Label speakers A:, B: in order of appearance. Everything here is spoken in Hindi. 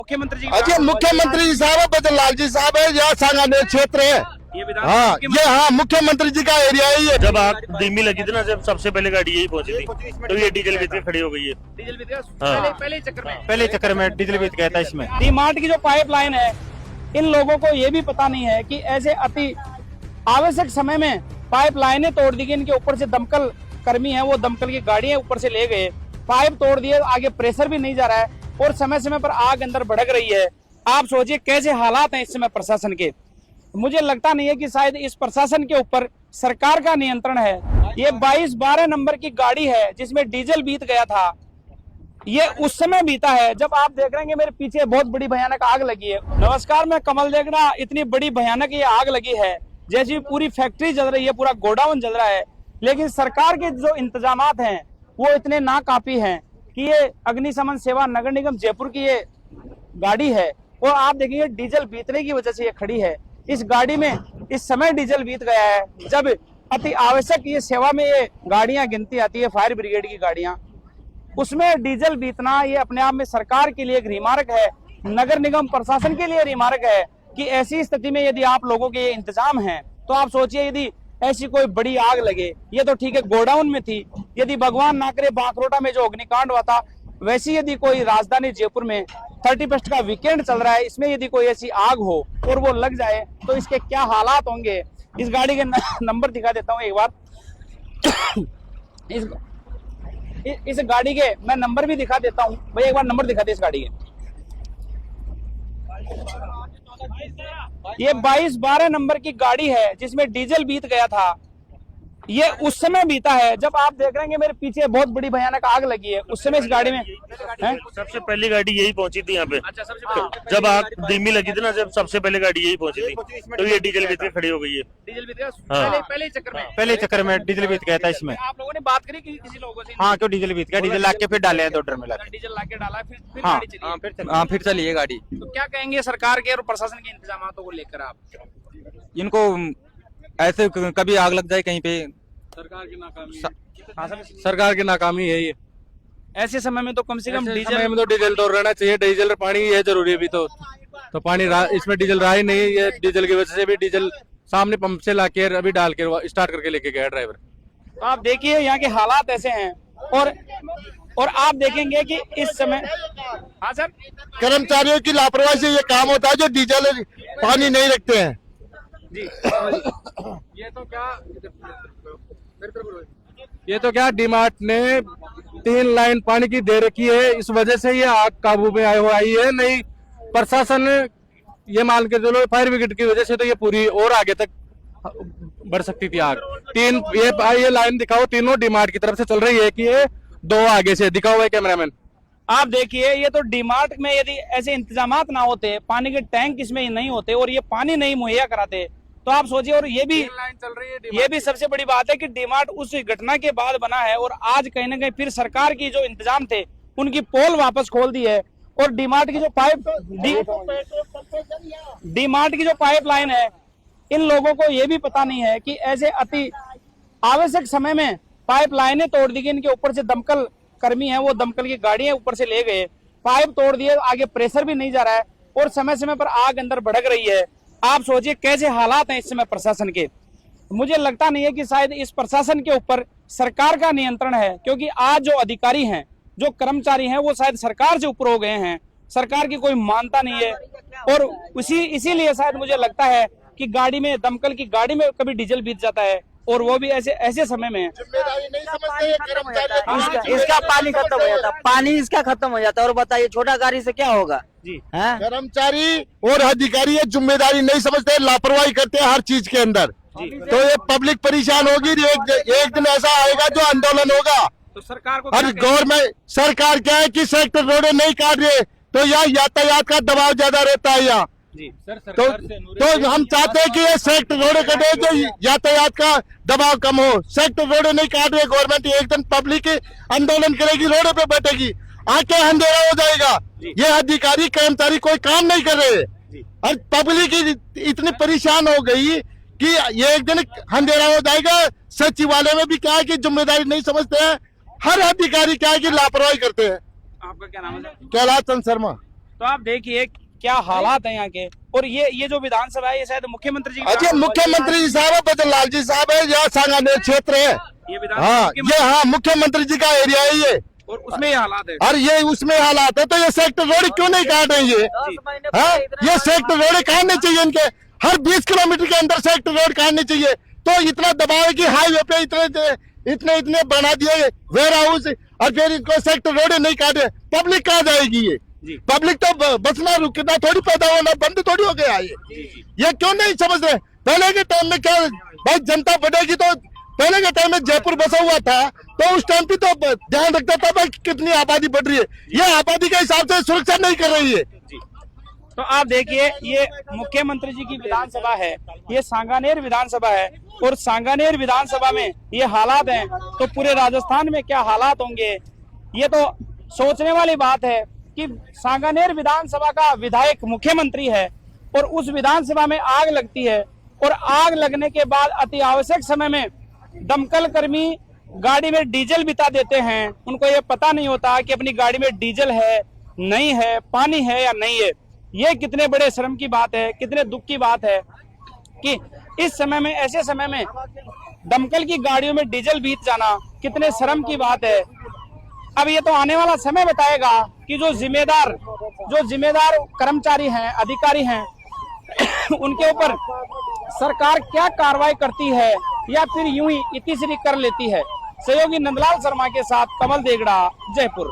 A: मुख्यमंत्री जी
B: अजय मुख्यमंत्री जी साहब बदल लाल जी साहब है, यहाँ सांगानेर क्षेत्र है।
A: ये
B: हाँ ये मुख्यमंत्री जी का एरिया है ये।
C: जब आग धीमी लगी थी ना, जब सबसे पहले गाड़ी यही पहुंची थी, तो ये डीजल बीत के खड़ी हो गई है।
A: डीजल बीत गया
C: हाँ।
A: पहले
D: चक्कर में डीजल बीत गया था इसमें।
A: डीमार्ट की जो पाइपलाइन है, इन लोगों को ये भी पता नहीं है कि ऐसे अति आवश्यक समय में पाइपलाइनें तोड़ दी गई। इनके ऊपर से दमकल कर्मी है, वो दमकल की गाड़ियां ऊपर से ले गए, पाइप तोड़ दिए, आगे प्रेशर भी नहीं जा रहा है और समय समय पर आग अंदर भड़क रही है। आप सोचिए कैसे हालात हैं इस समय प्रशासन के। मुझे लगता नहीं है कि शायद इस प्रशासन के ऊपर सरकार का नियंत्रण है। ये 22-12 नंबर की गाड़ी है जिसमें डीजल बीत गया था। ये उस समय बीता है जब आप देख रहे हैं मेरे पीछे बहुत बड़ी भयानक आग लगी है। नमस्कार, मैं कमल देखना। इतनी बड़ी भयानक ये आग लगी है जैसी पूरी फैक्ट्री जल रही है, पूरा गोडाउन जल रहा है। लेकिन सरकार के जो इंतजामात हैं वो इतने नाकाफी हैं कि ये अग्निशमन सेवा नगर निगम जयपुर की ये गाड़ी है और आप देखेंगे डीजल बीतने की वजह से ये खड़ी है। इस गाड़ी में इस समय डीजल बीत गया है जब अति आवश्यक ये सेवा में ये गाड़ियां गिनती आती है, फायर ब्रिगेड की गाड़ियां, उसमें डीजल बीतना ये अपने आप में सरकार के लिए एक रिमार्क है, नगर निगम प्रशासन के लिए रिमार्क है कि ऐसी स्थिति में यदि आप लोगों के इंतजाम हैं तो आप सोचिए यदि ऐसी कोई बड़ी आग लगे। ये तो ठीक है गोडाउन में थी, यदि भगवान ना करे बांकरोटा में जो अग्निकांड हुआ था वैसी यदि कोई राजधानी जयपुर में 31 का वीकेंड चल रहा है, इसमें यदि कोई ऐसी आग हो और वो लग जाए तो इसके क्या हालात होंगे। इस गाड़ी के नंबर दिखा देता हूँ एक बार। इस गाड़ी के मैं नंबर भी दिखा देता हूँ भाई, एक बार नंबर दिखा दे इस गाड़ी के। ये 22-12 नंबर की गाड़ी है जिसमें डीजल बीत गया था। ये उस समय बीता है जब आप देख रहे हैं मेरे पीछे बहुत बड़ी भयानक आग लगी है। उस समय इस गाड़ी में है?
C: सबसे पहली गाड़ी यही पहुंची थी यहाँ पे।
A: अच्छा, सबसे पहले
C: जब आग धीमी लगी थी ना, जब सबसे पहले गाड़ी यही पहुंची थी, तो ये डीजल बीत के खड़ी हो गई है।
A: डीजल बीत गया
C: हाँ।
A: पहले
D: चक्कर में डीजल बीत गया था इसमें।
A: आप लोगों ने बात करी किसी लोगों से?
D: हाँ, क्यों डीजल बीत गया, डीजल ला के फिर डाले हैं 2 ड्रम में ला के।
A: डीजल लाके डाला फिर
D: हाँ,
A: गाड़ी चली।
D: हाँ फिर चली है गाड़ी।
A: तो क्या कहेंगे सरकार के और प्रशासन के इंतजामों को लेकर आप?
D: इनको ऐसे कभी आग लग जाए कहीं पे,
A: सरकार की नाकामी
D: सरकार की नाकामी है ये।
A: ऐसे समय में तो कम से कम
D: ऐसे
A: डीजल
D: समय में तो डीजल तो रहना चाहिए, डीजल पानी ये जरूरी है अभी तो पानी इसमें डीजल रहा ही नहीं। ये डीजल की वजह से भी डीजल सामने पंप से लाके अभी डाल के स्टार्ट करके लेके गया ड्राइवर।
A: तो आप देखिए यहाँ के हालात ऐसे हैं और आप देखेंगे कि इस समय हाँ सर,
B: कर्मचारियों की लापरवाही से ये काम होता है जो डीजल पानी नहीं रखते हैं
A: जी।
D: ये तो क्या डीमार्ट ने 3 लाइन पानी की दे रखी है, इस वजह से ये आग काबू में आई है। नहीं प्रशासन ये मान के चलो फायर ब्रिगेड की वजह से तो ये पूरी और आगे तक बढ़ सकती थी आग। ये लाइन दिखाओ, तीनों डीमार्ट की तरफ से चल रही है कि ये 2 आगे से दिखा हुआ है कैमरामैन।
A: आप देखिए ये तो डीमार्ट में यदि ऐसे इंतजामात ना होते, पानी के टैंक इसमें नहीं होते और ये पानी नहीं मुहैया कराते तो आप सोचिए। और ये भी सबसे बड़ी बात है कि डीमार्ट उस घटना के बाद बना है और आज कहीं ना कहीं फिर सरकार की जो इंतजाम थे उनकी पोल वापस खोल दी है और डीमार्ट की जो पाइपलाइन है, इन लोगों को ये भी पता नहीं है कि ऐसे अति आवश्यक समय में पाइपलाइनें तोड़ दी गई। इनके ऊपर से दमकल कर्मी है, वो दमकल की गाड़ियां ऊपर से ले गए, पाइप तोड़ दिए, आगे प्रेशर भी नहीं जा रहा है और समय समय पर आग अंदर भड़क रही है। आप सोचिए कैसे हालात हैं इस समय प्रशासन के। मुझे लगता नहीं है कि शायद इस प्रशासन के ऊपर सरकार का नियंत्रण है, क्योंकि आज जो अधिकारी हैं, जो कर्मचारी हैं, वो शायद सरकार से ऊपर हो गए हैं। सरकार की कोई मानता नहीं है और इसीलिए शायद मुझे लगता है कि गाड़ी में, दमकल की गाड़ी में कभी डीजल बीत जाता है और वो भी ऐसे समय में।
B: जिम्मेदारी नहीं समझते कर्मचारी।
E: इसका पानी खत्म हो जाता, पानी इसका खत्म हो जाता है और बताइए छोटा गाड़ी से क्या होगा
A: जी।
B: कर्मचारी और अधिकारी ये जिम्मेदारी नहीं समझते, लापरवाही करते हैं हर चीज के अंदर। तो ये पब्लिक परेशान होगी। एक दिन ऐसा आएगा जो आंदोलन होगा।
A: तो सरकार को
B: और गवर्नमेंट सरकार क्या है कि सेक्टर रोड नहीं काट रहे तो यहाँ यातायात का दबाव ज्यादा रहता है यहाँ। तो हम चाहते हैं कि ये सेक्टर रोड कटे जो यातायात का दबाव कम हो। सेक्टर रोड नहीं काट रहे गवर्नमेंट, एक दिन पब्लिक आंदोलन करेगी, रोड पे बैठेगी, आके अंधेरा हो जाएगा। ये अधिकारी कर्मचारी कोई काम नहीं कर रहे और पब्लिक इतनी परेशान हो गई कि ये एक दिन अंधेरा हो जाएगा। सचिवालय में भी क्या है कि जिम्मेदारी नहीं समझते हैं, हर अधिकारी क्या है कि लापरवाही करते हैं।
A: आपका क्या नाम है?
B: कैलाश चंद शर्मा।
A: तो आप देखिए क्या हालात है यहाँ के। और ये जो विधानसभा है ये शायद मुख्यमंत्री जी
B: अजय मुख्यमंत्री साहब है, बदन लाल जी साहब है, यहाँ सांगानेर क्षेत्र है।
A: ये
B: हाँ मुख्यमंत्री जी का एरिया है ये,
A: और उसमें ये हालात है।
B: और ये उसमें हालात है। तो ये सेक्टर रोड क्यों नहीं काट रहे ये? हाँ ये सेक्टर रोड काटने चाहिए इनके, हर 20 किलोमीटर के अंदर सेक्टर रोड काटने चाहिए। तो इतना दबाव है कि हाईवे पे इतने बना दिए वेयर हाउस, और फिर इनको सेक्टर रोड नहीं काटे, पब्लिक कहाँ जाएगी? ये पब्लिक तो बसना रुकना थोड़ी, पैदा होना बंद थोड़ी हो गया ये क्यों नहीं समझ रहे? पहले के टाइम में क्या भाई जनता बढ़ेगी, तो पहले के टाइम में जयपुर बसा हुआ था तो उस टाइम पे तो ध्यान रखता था भाई कितनी आबादी बढ़ रही है, ये आबादी के हिसाब से सुरक्षा नहीं कर रही है।
A: तो आप देखिए ये मुख्यमंत्री जी की विधानसभा है, ये सांगानेर विधानसभा है, और सांगानेर विधानसभा में ये हालात हैं तो पूरे राजस्थान में क्या हालात होंगे? ये तो सोचने वाली बात है कि सांगानेर विधानसभा का विधायक मुख्यमंत्री है और उस विधानसभा में आग लगती है, और आग लगने के बाद अति आवश्यक समय में दमकल कर्मी गाड़ी में डीजल बिता देते हैं। उनको ये पता नहीं होता कि अपनी गाड़ी में डीजल है नहीं है, पानी है या नहीं है। ये कितने बड़े शर्म की बात है, कितने दुख की बात है कि इस समय में, ऐसे समय में दमकल की गाड़ियों में डीजल बीत जाना कितने शर्म की बात है। अब ये तो आने वाला समय बताएगा कि जो जिम्मेदार कर्मचारी हैं, अधिकारी हैं, उनके ऊपर सरकार क्या कार्रवाई करती है या फिर यूं ही इतिश्री कर लेती है। सहयोगी नंदलाल शर्मा के साथ कमल देगड़ा, जयपुर।